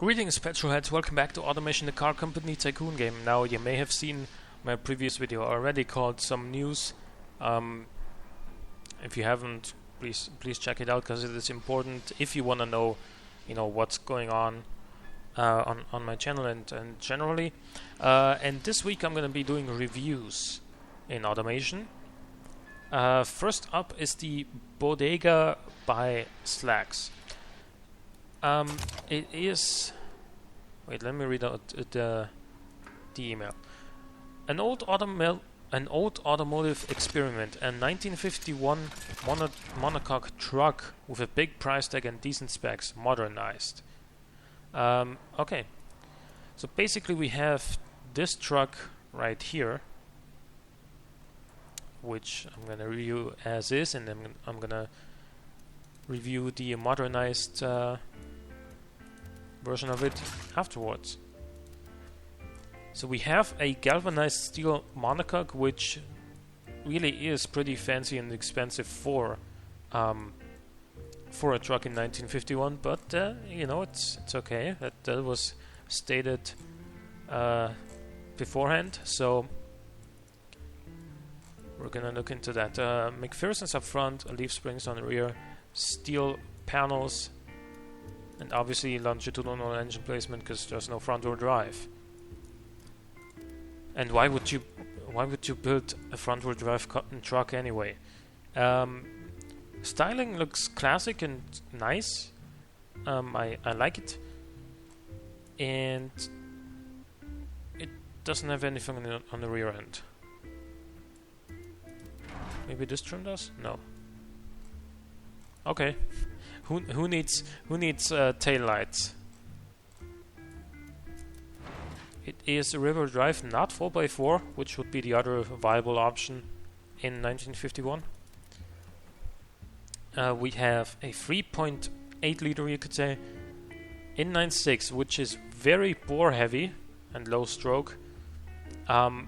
Greetings petrolheads, welcome back to Automation the Car Company Tycoon game. Now you may have seen my previous video already called Some News. If you haven't, please check it out because it is important if you want to know, what's going on my channel and generally. And this week I'm going to be doing reviews in automation. First up is the Bodega by Slax. It is... Wait, let me read out the email. An old automotive experiment, a 1951 monocoque truck with a big price tag and decent specs, modernized. Okay, so basically we have this truck right here, which I'm gonna review as is, and then I'm gonna review the modernized version of it afterwards. So we have a galvanized steel monocoque, which really is pretty fancy and expensive for a truck in 1951, but it's okay. That was stated beforehand, so we're gonna look into that. McPherson's up front, leaf springs on the rear, steel panels, and obviously longitudinal engine placement because there's no front-wheel drive. And why would you build a front-wheel drive truck anyway? Styling looks classic and nice. I like it, and it doesn't have anything on the rear end. Maybe this trim does? No. Okay. Who needs tail lights? It is a rear-wheel drive, not 4x4, which would be the other viable option in 1951. We have a 3.8 liter, you could say, inline-6, which is very bore heavy and low stroke. I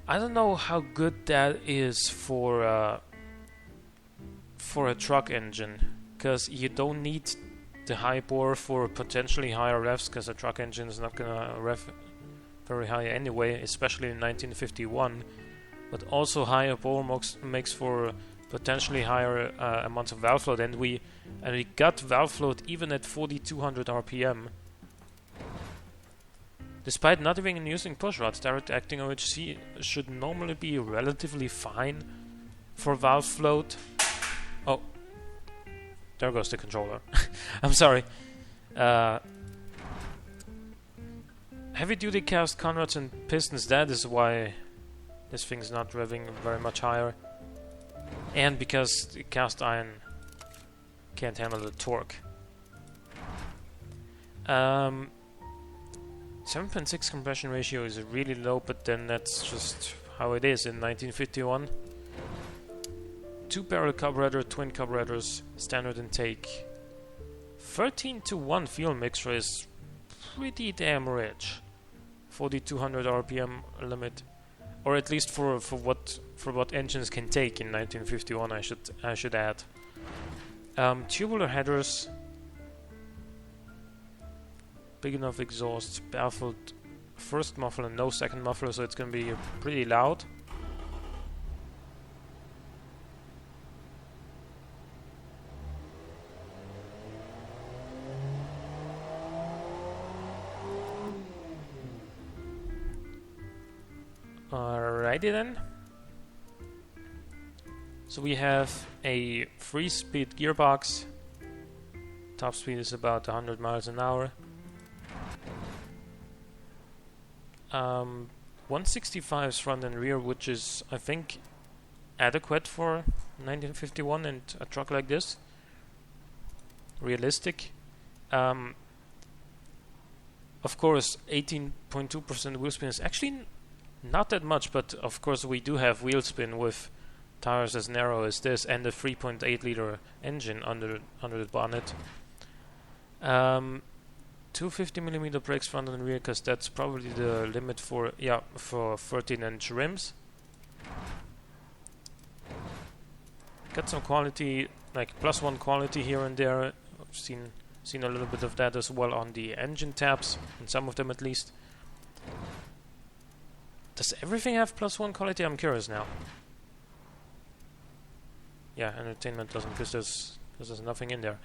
don't know how good that is for a truck engine, because you don't need the high bore for potentially higher revs, because a truck engine is not gonna rev very high anyway, especially in 1951. But also higher bore makes for potentially higher amounts of valve load, and we got valve load even at 4200 RPM. Despite not even using push rods, direct acting OHC should normally be relatively fine for valve float. Oh, there goes the controller. I'm sorry. Heavy duty cast conrods and pistons, that is why this thing's not revving very much higher. And because the cast iron can't handle the torque. 7.6 compression ratio is really low, but then that's just how it is in 1951. 2-barrel carburetor, twin carburetors, standard intake. 13:1 fuel mixture is pretty damn rich. 4200 RPM limit, or at least for what engines can take in 1951. I should add. Tubular headers, big enough exhaust, baffled first muffler, no second muffler, so it's gonna be pretty loud. Alrighty then. So we have a 3-speed gearbox. Top speed is about 100 miles an hour. 165s front and rear, which is, I think, adequate for 1951 and a truck like this. Realistic. Of course, 18.2% wheel spin is actually not that much, but of course we do have wheel spin with tires as narrow as this and a 3.8 liter engine under the bonnet. 250mm brakes front and rear, because that's probably the limit for 13-inch rims. Got some quality, like +1 quality here and there. I've seen Seen a little bit of that as well on the engine tabs, in some of them at least. Does everything have +1 quality? I'm curious now. Yeah, entertainment doesn't, because there's nothing in there.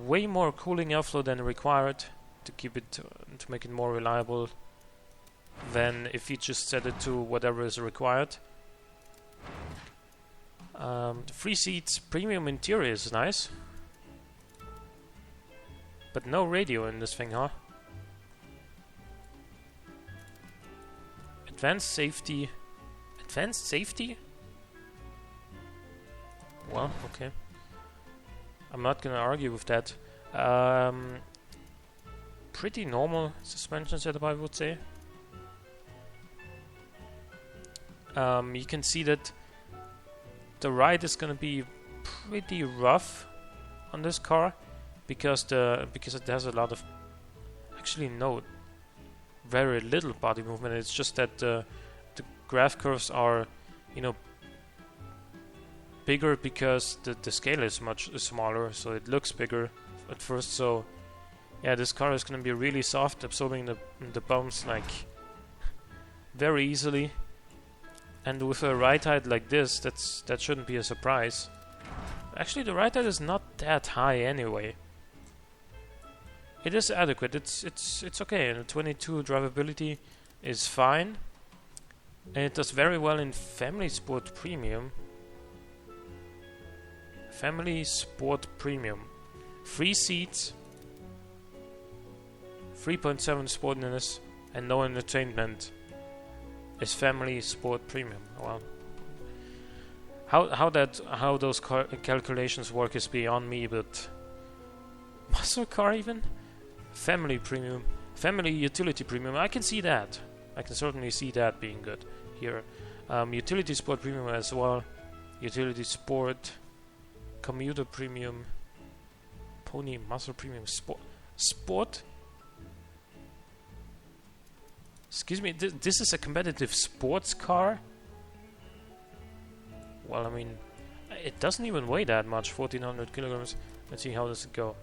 Way more cooling airflow than required to keep it to make it more reliable than if you just set it to whatever is required. Free seats, premium interior is nice, but no radio in this thing, huh? Advanced safety. Advanced safety? Well, okay. I'm not gonna argue with that. Pretty normal suspension setup, I would say. You can see that the ride is gonna be pretty rough on this car because it has a lot of, actually no, very little body movement. It's just that the graph curves are, you know, bigger because the scale is much smaller, so it looks bigger at first. So yeah, this car is gonna be really soft, absorbing the bumps like very easily. And with a ride height like this, that shouldn't be a surprise. Actually, the ride height is not that high anyway. It is adequate. It's okay. And the 22 drivability is fine, and it does very well in Family Sport Premium. Family Sport Premium, 3 seats, 3.7 sportiness, and no entertainment. Is Family Sport Premium. Well, how those calculations work is beyond me, but muscle car even? Family Premium, Family Utility Premium, I can see that. I can certainly see that being good here. Utility Sport Premium as well. Utility Sport, Commuter Premium, Pony Muscle Premium, Sport? Excuse me, this is a competitive sports car? Well, I mean, it doesn't even weigh that much, 1400 kilograms. Let's see, how does it go?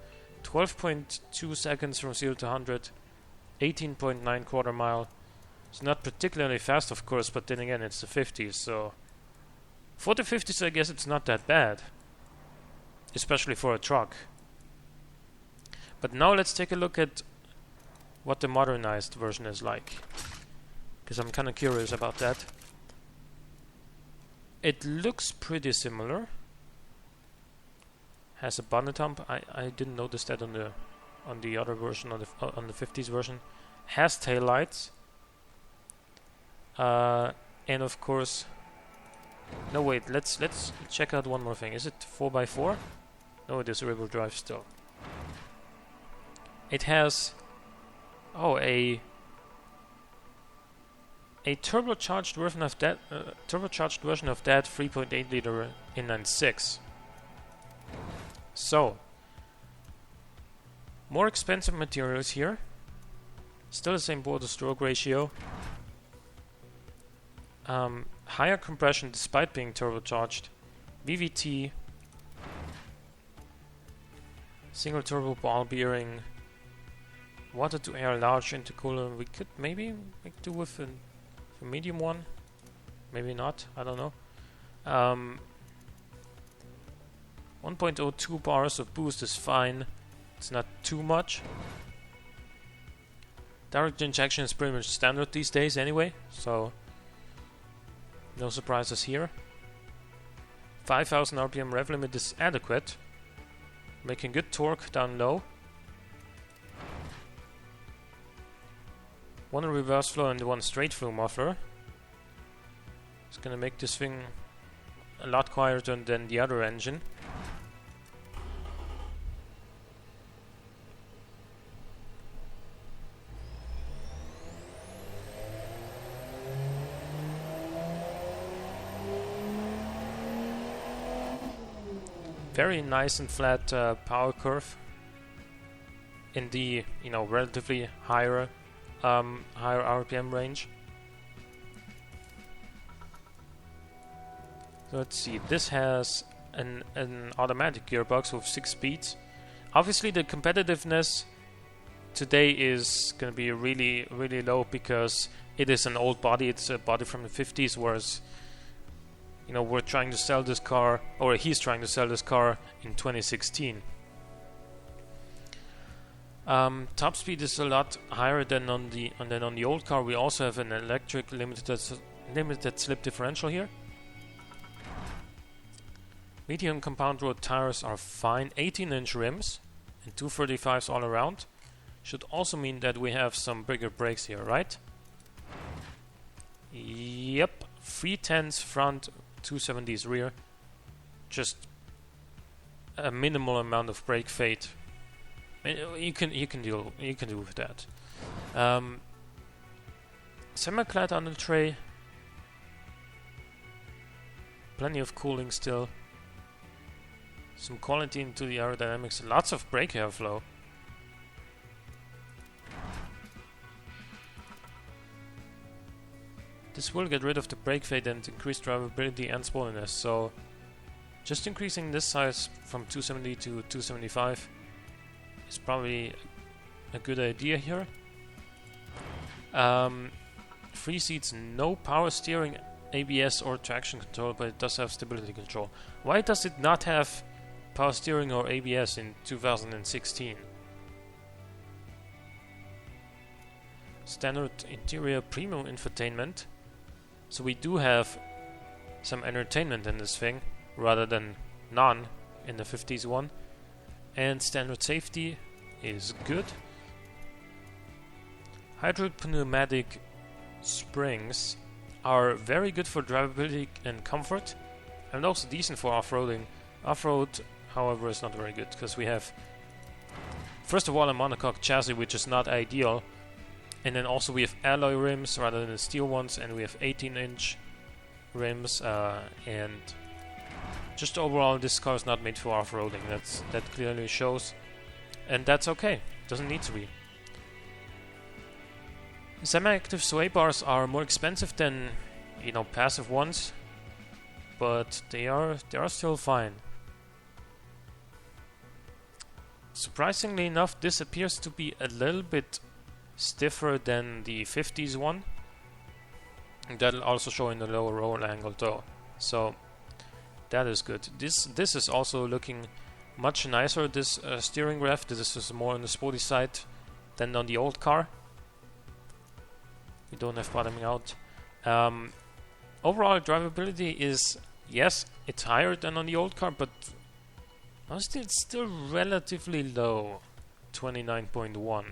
12.2 seconds from 0 to 100, 18.9 quarter mile. It's not particularly fast, of course, but then again, it's the 50s, so... For the 50s, I guess it's not that bad. Especially for a truck. But now let's take a look at what the modernized version is like, because I'm kind of curious about that. It looks pretty similar. Has a bonnet hump. I didn't notice that on the other version, on the 50s version. Has taillights. And of course, no wait. Let's check out one more thing. Is it 4x4? No, it is rear-wheel drive still. It has a turbocharged version of that 3.8 liter inline-6. So more expensive materials here. Still the same bore-to-stroke ratio. Higher compression despite being turbocharged. VVT. Single turbo ball bearing. Water to air large intercooler. We could maybe make do with a medium one. Maybe not. I don't know. 1.02 bars of boost is fine. It's not too much. Direct injection is pretty much standard these days anyway, so no surprises here. 5000 RPM rev limit is adequate, making good torque down low. One reverse flow and one straight flow muffler. It's gonna make this thing a lot quieter than the other engine. Very nice and flat power curve in the relatively higher RPM range. So let's see. This has an automatic gearbox with 6 speeds. Obviously, the competitiveness today is going to be really, really low because it is an old body. It's a body from the 50s, whereas, you know, we're trying to sell this car, or he's trying to sell this car in 2016. Top speed is a lot higher than on the old car. We also have an electric limited slip differential here. Medium compound road tires are fine. 18-inch rims and 235s all around. Should also mean that we have some bigger brakes here, right? Yep. 310s front, 270s rear. Just a minimal amount of brake fade. You can do with that. Semi-clad on the tray. Plenty of cooling still. Some quality into the aerodynamics. Lots of brake airflow. This will get rid of the brake fade and increase drivability and sportiness. So just increasing this size from 270 to 275 is probably a good idea here. 3 seats, no power steering, ABS or traction control, but it does have stability control. Why does it not have power steering or ABS in 2016? Standard interior premium infotainment. So we do have some entertainment in this thing, rather than none in the 50s one. And standard safety is good. Hydraulic pneumatic springs are very good for drivability and comfort, and also decent for off-roading. Off-road, however, is not very good, because we have, first of all, a monocoque chassis, which is not ideal, and then also we have alloy rims rather than steel ones, and we have 18-inch rims, and just overall this car is not made for off-roading. That clearly shows, and that's okay. Doesn't need to be. Semi-active sway bars are more expensive than, you know, passive ones, but they are still fine. Surprisingly enough, this appears to be a little bit stiffer than the 50s one. And that'll also show in the lower roll angle though. So that is good. This is also looking much nicer, this steering graph. This is more on the sporty side than on the old car. We don't have bottoming out. Overall drivability is, yes, it's higher than on the old car, but honestly it's still relatively low. 29.1.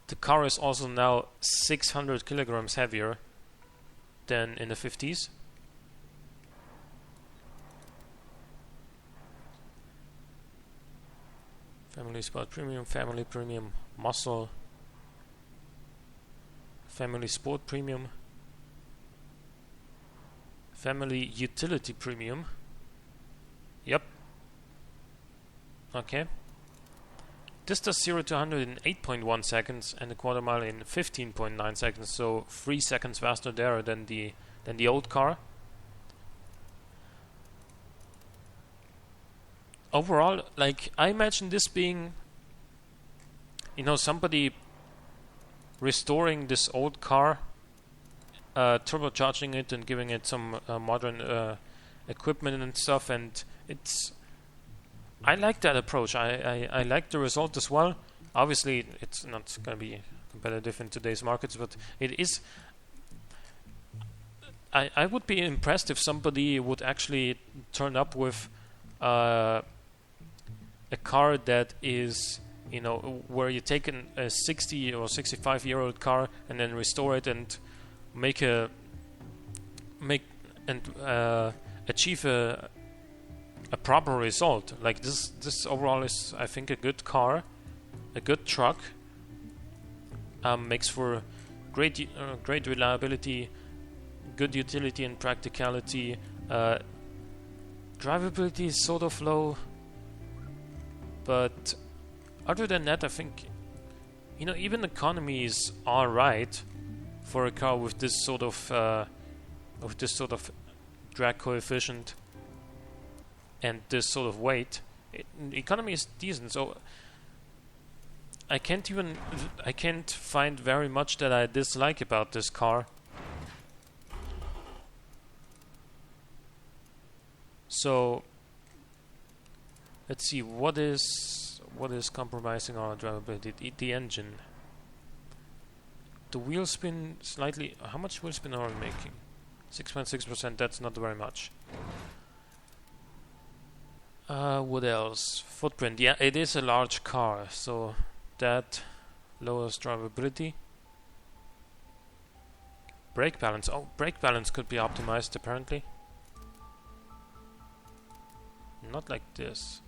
The car is also now 600 kilograms heavier than in the 50s. Family Sport Premium, Family Premium, Muscle, Family Sport Premium, Family Utility Premium. Yep. Okay. This does 0 to 100 in 8.1 seconds and a quarter mile in 15.9 seconds, so 3 seconds faster there than the old car. Overall, like, I imagine this being, you know, somebody restoring this old car, turbocharging it and giving it some modern equipment and stuff, and it's, I like that approach. I like the result as well. Obviously, it's not going to be competitive in today's markets, but it is. I would be impressed if somebody would actually turn up with a car that is, you know, where you take a 60 or 65-year-old car and then restore it and achieve a proper result. Like this overall is, I think, a good car, a good truck. Makes for great reliability, good utility and practicality. Drivability is sort of low, but other than that, I think, you know, even economy is all right for a car with this sort of drag coefficient. and this sort of weight, economy is decent. So I can't find very much that I dislike about this car. So let's see, what is compromising our drivability? The engine. The wheel spin slightly. How much wheel spin are we making? 6.6%. That's not very much. What else? Footprint. Yeah, it is a large car, so that lowers drivability. Brake balance. Oh, brake balance could be optimized apparently. Not like this.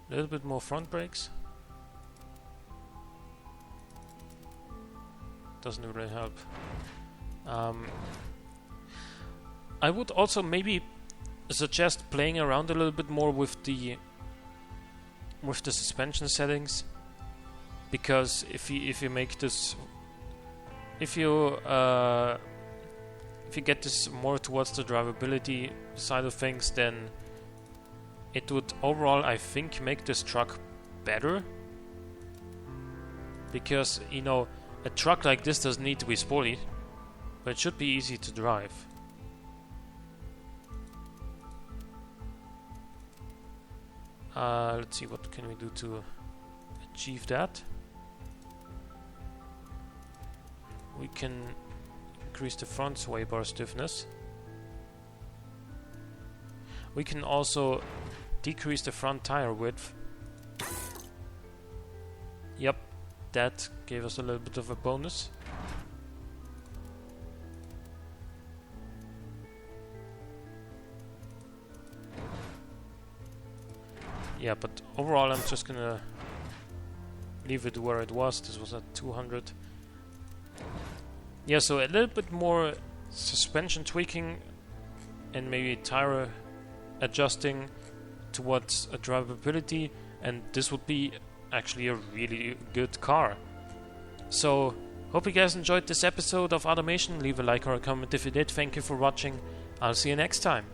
A little bit more front brakes. Doesn't really help. I would also maybe suggest playing around a little bit more with the suspension settings, because if you make this, if you get this more towards the drivability side of things, then it would overall, I think, make this truck better. Because, you know, a truck like this doesn't need to be sporty, but it should be easy to drive. Let's see, what can we do to achieve that? We can increase the front sway bar stiffness. We can also decrease the front tire width. Yep, that gave us a little bit of a bonus. Yeah, but overall I'm just gonna leave it where it was. This was at 200. Yeah, so a little bit more suspension tweaking and maybe tire adjusting towards a drivability, and this would be actually a really good car. So hope you guys enjoyed this episode of Automation. Leave a like or a comment if you did. Thank you for watching. I'll see you next time.